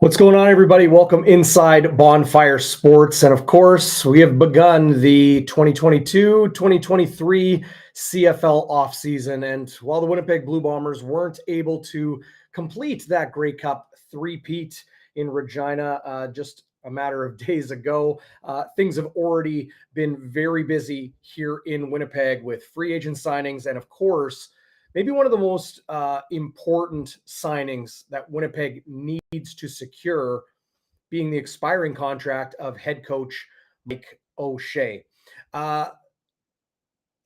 What's going on, everybody? Welcome inside Bonfire Sports. And of course, we have begun the 2022-2023 CFL offseason. And while the Winnipeg Blue Bombers weren't able to complete that Grey Cup three-peat in Regina just a matter of days ago, things have already been very busy here in Winnipeg with free agent signings and, of course, maybe one of the most important signings that Winnipeg needs to secure being the expiring contract of head coach Mike O'Shea.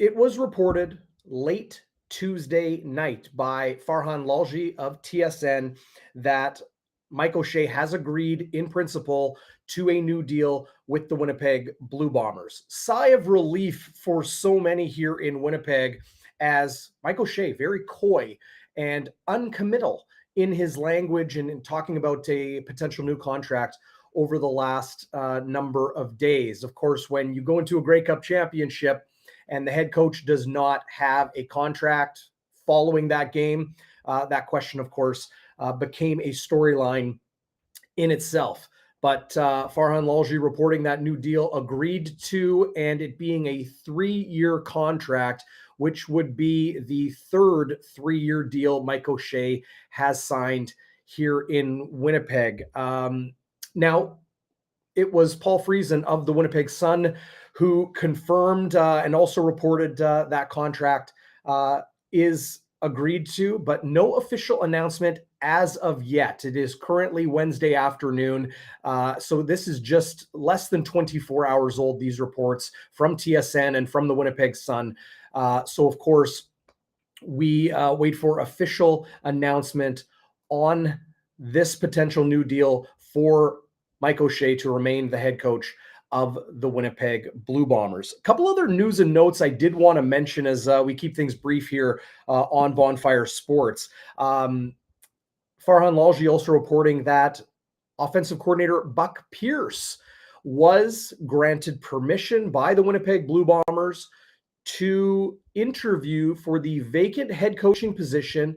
It was reported late Tuesday night by Farhan Lalji of TSN that Mike O'Shea has agreed in principle to a new deal with the Winnipeg Blue Bombers. Sigh of relief for so many here in Winnipeg, as Mike O'Shea, very coy and uncommittal in his language and in talking about a potential new contract over the last number of days. Of course, when you go into a Grey Cup championship and the head coach does not have a contract following that game, that question, of course, became a storyline in itself. But Farhan Lalji reporting that new deal agreed to, and it being a 3-year contract, which would be the third 3-year deal Mike O'Shea has signed here in Winnipeg. Now, it was Paul Friesen of the Winnipeg Sun who confirmed and also reported that contract is agreed to, but no official announcement as of yet. It is currently Wednesday afternoon. So this is just less than 24 hours old, these reports from TSN and from the Winnipeg Sun. So, of course, we wait for official announcement on this potential new deal for Mike O'Shea to remain the head coach of the Winnipeg Blue Bombers. A couple other news and notes I did want to mention as we keep things brief here on Bonfire Sports. Farhan Lalji also reporting that offensive coordinator Buck Pierce was granted permission by the Winnipeg Blue Bombers to interview for the vacant head coaching position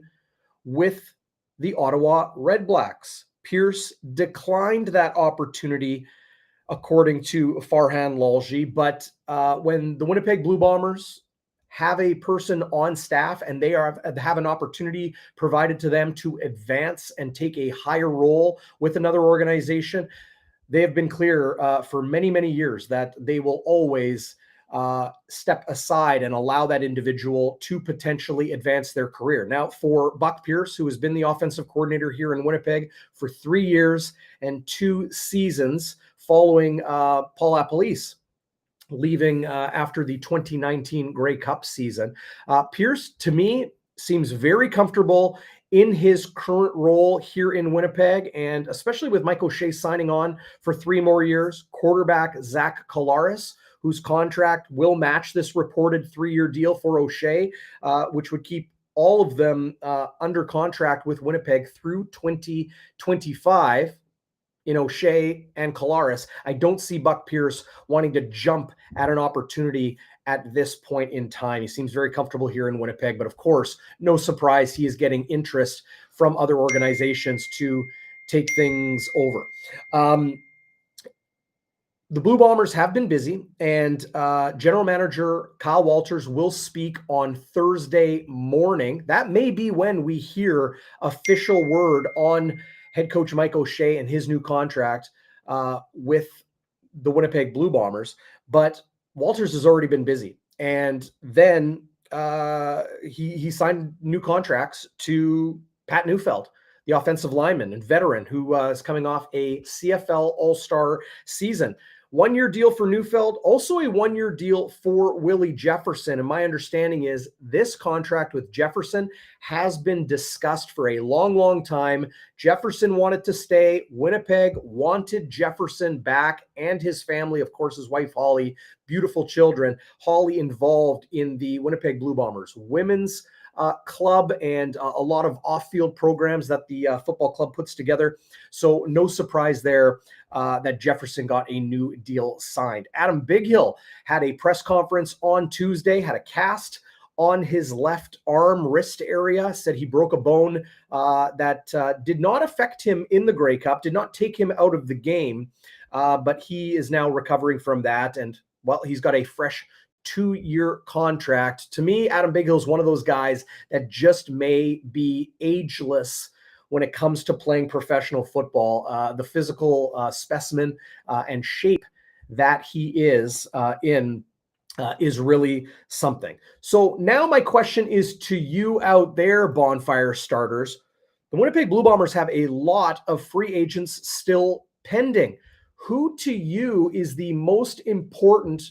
with the Ottawa Red Blacks. Pierce declined that opportunity, according to Farhan Lalji. But when the Winnipeg Blue Bombers have a person on staff and they have an opportunity provided to them to advance and take a higher role with another organization, they have been clear for many, many years that they will always step aside and allow that individual to potentially advance their career. Now, for Buck Pierce, who has been the offensive coordinator here in Winnipeg for 3 years and 2 seasons following Paul LaPolice leaving after the 2019 Grey Cup season, Pierce, to me, seems very comfortable in his current role here in Winnipeg, and especially with Mike O'Shea signing on for 3 more years. Quarterback Zach Collaros, whose contract will match this reported 3-year deal for O'Shea, which would keep all of them under contract with Winnipeg through 2025. In O'Shea and Collaros, I don't see Buck Pierce wanting to jump at an opportunity at this point in time. He seems very comfortable here in Winnipeg, but of course, no surprise, he is getting interest from other organizations to take things over. The Blue Bombers have been busy, and General Manager Kyle Walters will speak on Thursday morning. That may be when we hear official word on head coach Mike O'Shea and his new contract with the Winnipeg Blue Bombers. But Walters has already been busy. And then he signed new contracts to Pat Neufeld, the offensive lineman and veteran who is coming off a CFL All-Star season. 1-year deal for Neufeld, also a 1-year deal for Willie Jefferson. And my understanding is this contract with Jefferson has been discussed for a long, long time. Jefferson wanted to stay. Winnipeg wanted Jefferson back and his family, of course, his wife, Holly, beautiful children. Holly involved in the Winnipeg Blue Bombers women's club and a lot of off-field programs that the football club puts together. So no surprise there that Jefferson got a new deal signed. Adam Bighill had a press conference on Tuesday, had a cast on his left arm, wrist area. Said he broke a bone that did not affect him in the Grey Cup, did not take him out of the game, but he is now recovering from that. And, well, he's got a fresh 2-year contract. To me, Adam Bighill is one of those guys that just may be ageless when it comes to playing professional football. The physical specimen and shape that he is in is really something. So now my question is to you out there, Bonfire starters. The Winnipeg Blue Bombers have a lot of free agents still pending. Who to you is the most important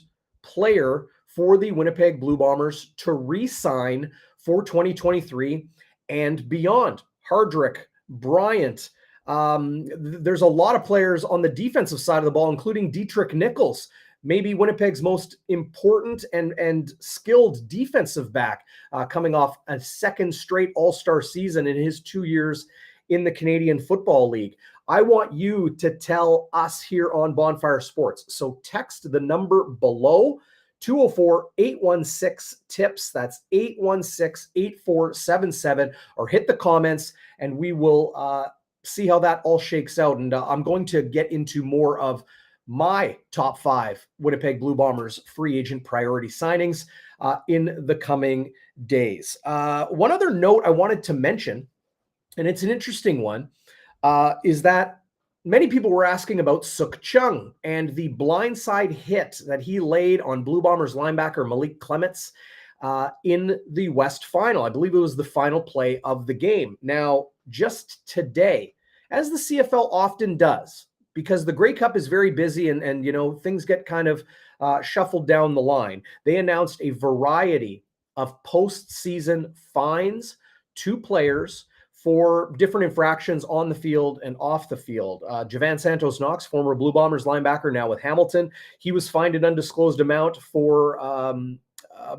player for the Winnipeg Blue Bombers to re-sign for 2023 and beyond? Hardrick, Bryant. There's a lot of players on the defensive side of the ball, including Dietrich Nichols, maybe Winnipeg's most important and skilled defensive back, coming off a second straight All-Star season in his 2 years in the Canadian Football League. I want you to tell us here on Bonfire Sports. So text the number below, 204-816-TIPS. That's 816-8477, or hit the comments and we will see how that all shakes out. And I'm going to get into more of my top 5 Winnipeg Blue Bombers free agent priority signings in the coming days. One other note I wanted to mention, and it's an interesting one, is that many people were asking about Suk Chung and the blindside hit that he laid on Blue Bombers linebacker Malik Clements in the West Final. I believe it was the final play of the game. Now, just today, as the CFL often does, because the Grey Cup is very busy and you know, things get kind of shuffled down the line, they announced a variety of postseason fines to players for different infractions on the field and off the field. Javan Santos-Knox, former Blue Bombers linebacker, now with Hamilton, he was fined an undisclosed amount for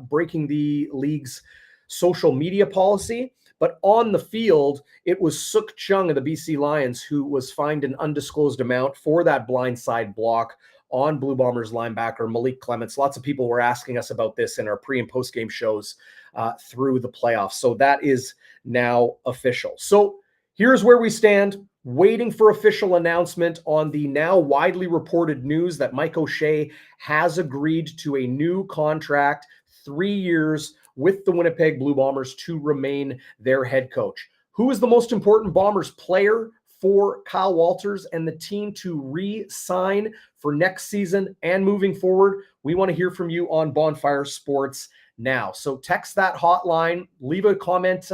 breaking the league's social media policy. But on the field, it was Suk Chung of the BC Lions who was fined an undisclosed amount for that blindside block on Blue Bombers linebacker Malik Clements. Lots of people were asking us about this in our pre- and post-game shows through the playoffs. So that is now official. So here's where we stand, waiting for official announcement on the now widely reported news that Mike O'Shea has agreed to a new contract, 3 years, with the Winnipeg Blue Bombers to remain their head coach. Who is the most important Bombers player for Kyle Walters and the team to re-sign for next season and moving forward? We want to hear from you on Bonfire Sports now. So text that hotline, leave a comment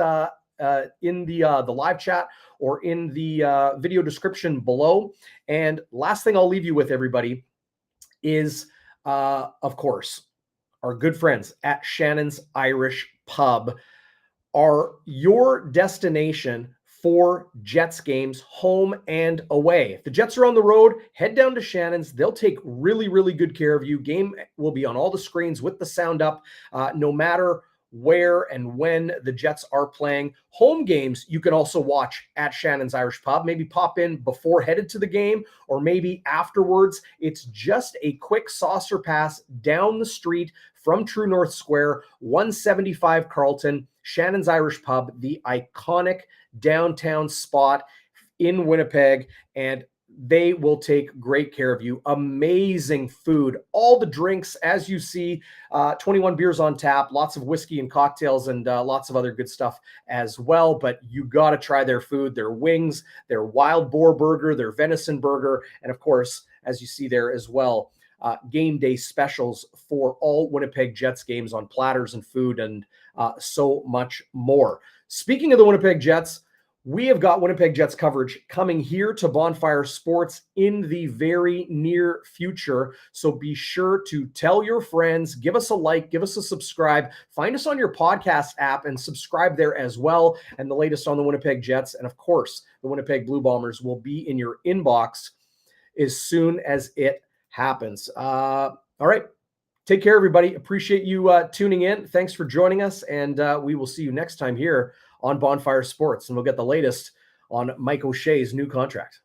in the live chat or in the video description below. And last thing I'll leave you with, everybody, is, of course, our good friends at Shannon's Irish Pub are your destination for Jets games, home and away. If the Jets are on the road, head down to Shannon's. They'll take really, really good care of you. Game will be on all the screens with the sound up, no matter where and when the Jets are playing. Home games you can also watch at Shannon's Irish Pub. Maybe pop in before headed to the game or maybe afterwards. It's just a quick saucer pass down the street from True North Square, 175 Carlton, Shannon's Irish Pub, the iconic downtown spot in Winnipeg, and they will take great care of you. Amazing food, all the drinks, as you see, 21 beers on tap, lots of whiskey and cocktails, and lots of other good stuff as well. But you got to try their food, their wings, their wild boar burger, their venison burger, and of course, as you see there as well, game day specials for all Winnipeg Jets games on platters and food and so much more. Speaking of the Winnipeg Jets, we have got Winnipeg Jets coverage coming here to Bonfire Sports in the very near future. So be sure to tell your friends, give us a like, give us a subscribe, find us on your podcast app and subscribe there as well. And the latest on the Winnipeg Jets and, of course, the Winnipeg Blue Bombers will be in your inbox as soon as it happens. All right. Take care, everybody. Appreciate you tuning in. Thanks for joining us. And we will see you next time here on Bonfire Sports. And we'll get the latest on Mike O'Shea's new contract.